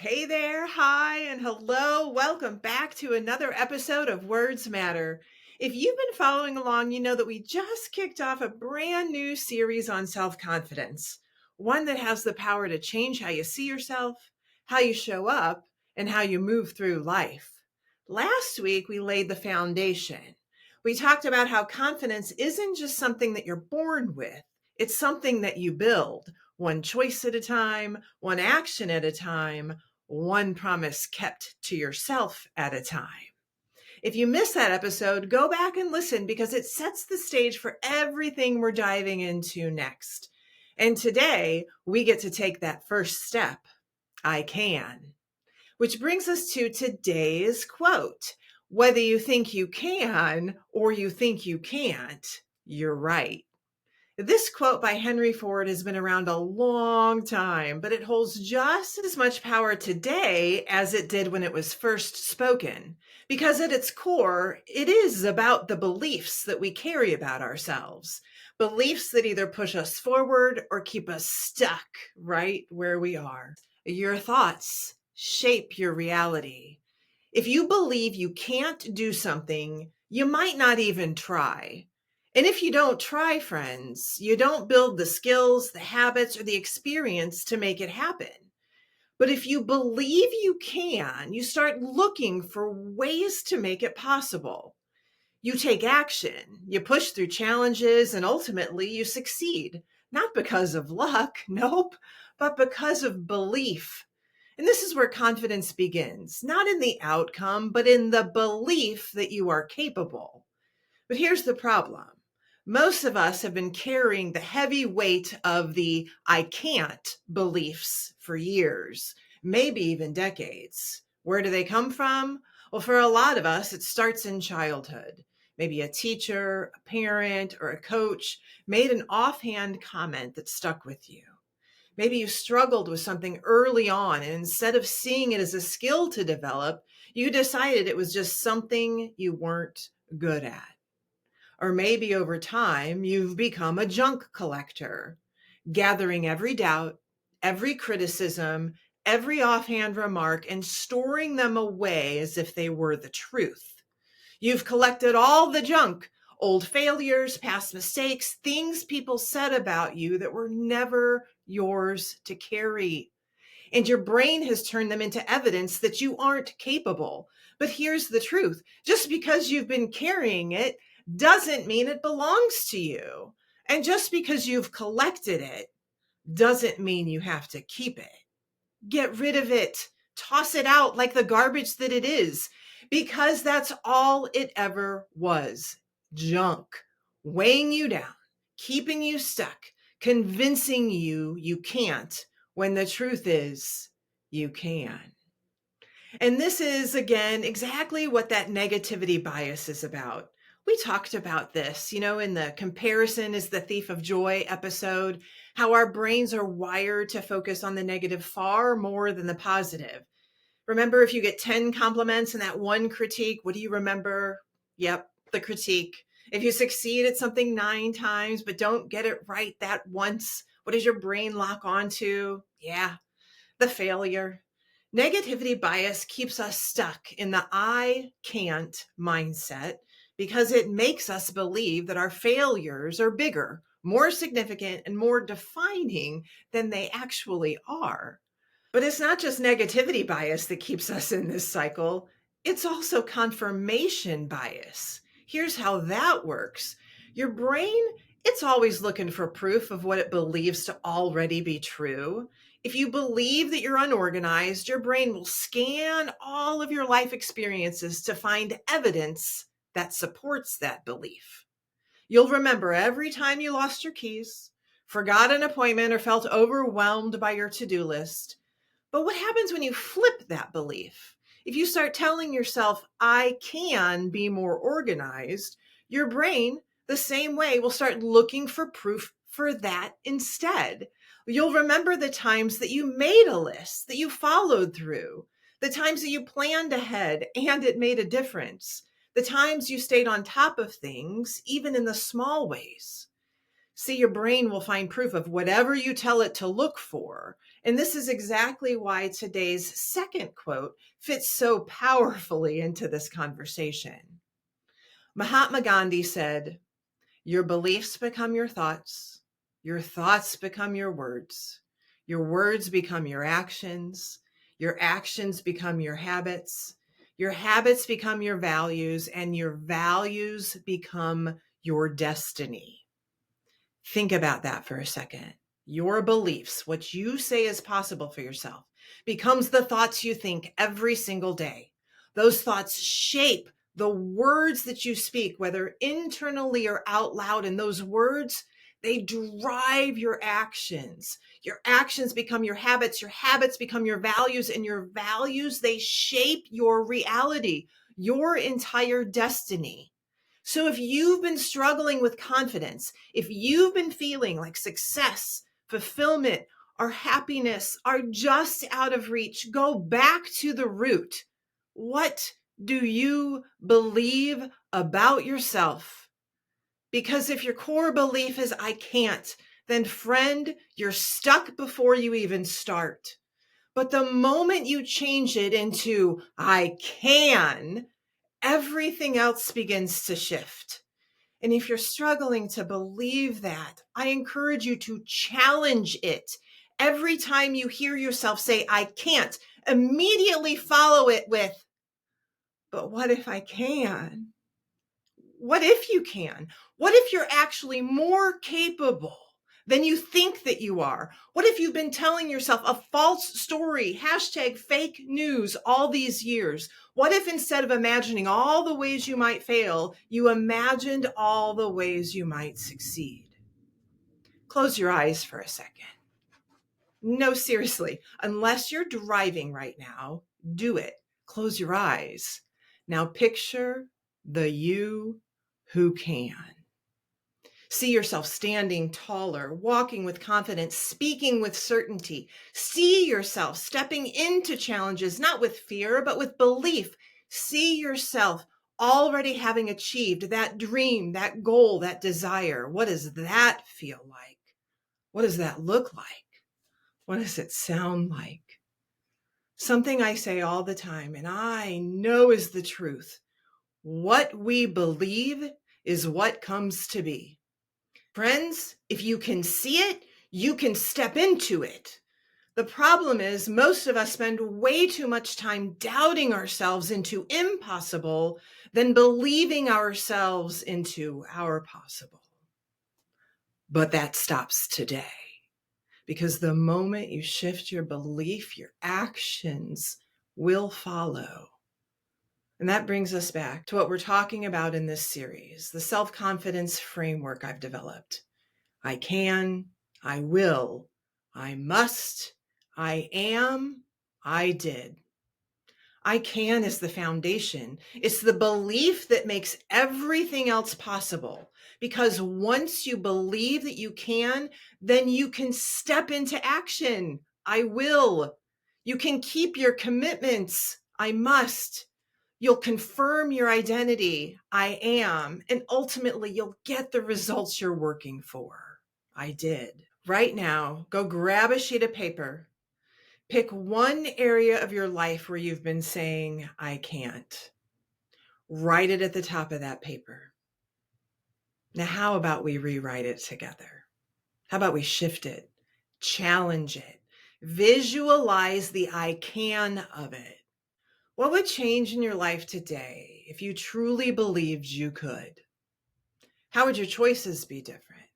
Hey there, hi, and hello. Welcome back to another episode of Words Matter. If you've been following along, you know that we just kicked off a brand new series on self confidence, one that has the power to change how you see yourself, how you show up, and how you move through life. Last week, we laid the foundation. We talked about how confidence isn't just something that you're born with, it's something that you build, one choice at a time, one action at a time, one promise kept to yourself at a time. If you missed that episode, go back and listen because it sets the stage for everything we're diving into next. And today, we get to take that first step. I can. Which brings us to today's quote. Whether you think you can or you think you can't, you're right. This quote by Henry Ford has been around a long time, but it holds just as much power today as it did when it was first spoken. Because at its core, it is about the beliefs that we carry about ourselves. Beliefs that either push us forward or keep us stuck right where we are. Your thoughts shape your reality. If you believe you can't do something, you might not even try. And if you don't try, friends, you don't build the skills, the habits, or the experience to make it happen. But if you believe you can, you start looking for ways to make it possible. You take action, you push through challenges, and ultimately you succeed. Not because of luck, nope, but because of belief. And this is where confidence begins, not in the outcome, but in the belief that you are capable. But here's the problem. Most of us have been carrying the heavy weight of the I can't beliefs for years, maybe even decades. Where do they come from? Well, for a lot of us, it starts in childhood. Maybe a teacher, a parent, or a coach made an offhand comment that stuck with you. Maybe you struggled with something early on, and instead of seeing it as a skill to develop, you decided it was just something you weren't good at. Or maybe over time, you've become a junk collector, gathering every doubt, every criticism, every offhand remark, and storing them away as if they were the truth. You've collected all the junk, old failures, past mistakes, things people said about you that were never yours to carry. And your brain has turned them into evidence that you aren't capable. But here's the truth. Just because you've been carrying it doesn't mean it belongs to you. And just because you've collected it doesn't mean you have to keep it. Get rid of it. Toss it out like the garbage that it is, because that's all it ever was. Junk, weighing you down, keeping you stuck, convincing you can't, when the truth is you can. And this is, again, exactly what that negativity bias is about. We talked about this, in the comparison is the thief of joy episode, how our brains are wired to focus on the negative far more than the positive. Remember, if you get 10 compliments and that one critique, what do you remember? Yep, the critique. If you succeed at something 9 times, but don't get it right that once, what does your brain lock onto? Yeah, the failure. Negativity bias keeps us stuck in the I can't mindset because it makes us believe that our failures are bigger, more significant, and more defining than they actually are. But it's not just negativity bias that keeps us in this cycle, it's also confirmation bias. Here's how that works. Your brain, it's always looking for proof of what it believes to already be true. If you believe that you're unorganized, your brain will scan all of your life experiences to find evidence that supports that belief. You'll remember every time you lost your keys, forgot an appointment, or felt overwhelmed by your to-do list. But what happens when you flip that belief? If you start telling yourself, I can be more organized, your brain, the same way, will start looking for proof for that instead. You'll remember the times that you made a list, that you followed through, the times that you planned ahead and it made a difference, the times you stayed on top of things, even in the small ways. See, your brain will find proof of whatever you tell it to look for. And this is exactly why today's second quote fits so powerfully into this conversation. Mahatma Gandhi said, "Your beliefs become your thoughts become your words become your actions become your habits become your values, and your values become your destiny." Think about that for a second. Your beliefs, what you say is possible for yourself, becomes the thoughts you think every single day. Those thoughts shape the words that you speak, whether internally or out loud. And those words, they drive your actions. Your actions become your habits become your values, and your values, they shape your reality, your entire destiny. So if you've been struggling with confidence, if you've been feeling like success, fulfillment, or happiness are just out of reach, go back to the root. What do you believe about yourself? Because if your core belief is "I can't," then friend, you're stuck before you even start. But the moment you change it into "I can," everything else begins to shift. And if you're struggling to believe that, I encourage you to challenge it. Every time you hear yourself say, "I can't," immediately follow it with, "But what if I can? What if you can? What if you're actually more capable than you think that you are? What if you've been telling yourself a false story, #fake news all these years? What if instead of imagining all the ways you might fail, you imagined all the ways you might succeed?" Close your eyes for a second. No, seriously, unless you're driving right now, do it. Close your eyes. Now picture the you who can. See yourself standing taller, walking with confidence, speaking with certainty. See yourself stepping into challenges, not with fear, but with belief. See yourself already having achieved that dream, that goal, that desire. What does that feel like? What does that look like? What does it sound like? Something I say all the time, and I know is the truth. What we believe is what comes to be. Friends, if you can see it, you can step into it. The problem is most of us spend way too much time doubting ourselves into impossible than believing ourselves into our possible. But that stops today, because the moment you shift your belief, your actions will follow. And that brings us back to what we're talking about in this series, the self-confidence framework I've developed. I can, I will, I must, I am, I did. I can is the foundation. It's the belief that makes everything else possible. Because once you believe that you can, then you can step into action. I will. You can keep your commitments. I must. You'll confirm your identity. I am. And ultimately, you'll get the results you're working for. I did. Right now, go grab a sheet of paper. Pick one area of your life where you've been saying, "I can't." Write it at the top of that paper. Now, how about we rewrite it together? How about we shift it, challenge it, visualize the "I can" of it? What would change in your life today if you truly believed you could? How would your choices be different?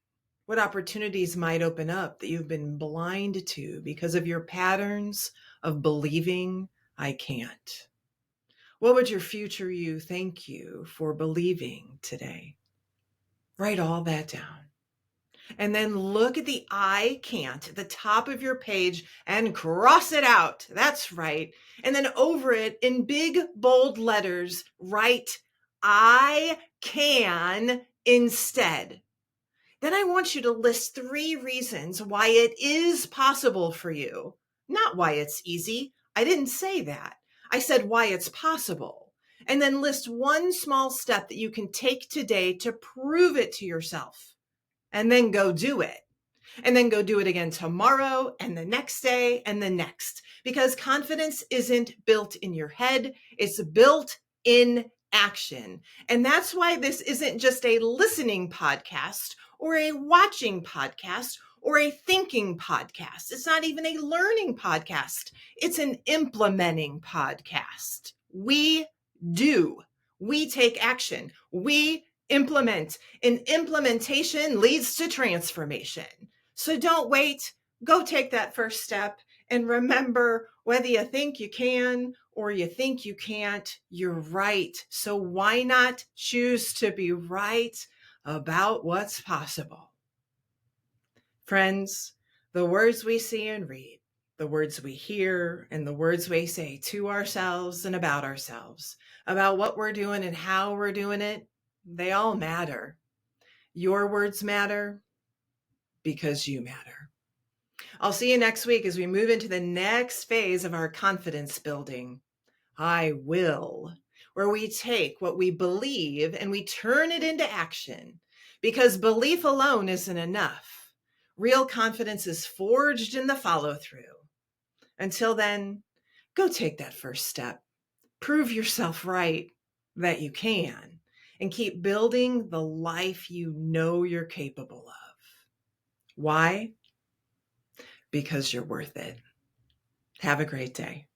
What opportunities might open up that you've been blind to because of your patterns of believing "I can't"? What would your future you thank you for believing today? Write all that down. And then look at the "I can't" at the top of your page and cross it out. That's right. And then over it in big, bold letters, write "I can" instead. Then I want you to list 3 reasons why it is possible for you, not why it's easy. I didn't say that. I said why it's possible. And then list 1 small step that you can take today to prove it to yourself. And then go do it. and then go do it again tomorrow and the next day and the next. Because confidence isn't built in your head, it's built in action. And that's why this isn't just a listening podcast or a watching podcast or a thinking podcast. It's not even a learning podcast. It's an implementing podcast. We do. We take action. We implement. And implementation leads to transformation. So don't wait. Go take that first step. And remember, whether you think you can or you think you can't, you're right. So why not choose to be right about what's possible? Friends, the words we see and read, the words we hear, and the words we say to ourselves and about ourselves, about what we're doing and how we're doing it, they all matter. Your words matter because you matter. I'll see you next week as we move into the next phase of our confidence building. I will, where we take what we believe and we turn it into action, because belief alone isn't enough. Real confidence is forged in the follow through. Until then, go take that first step. Prove yourself right that you can, and keep building the life you know you're capable of. Why? Because you're worth it. Have a great day.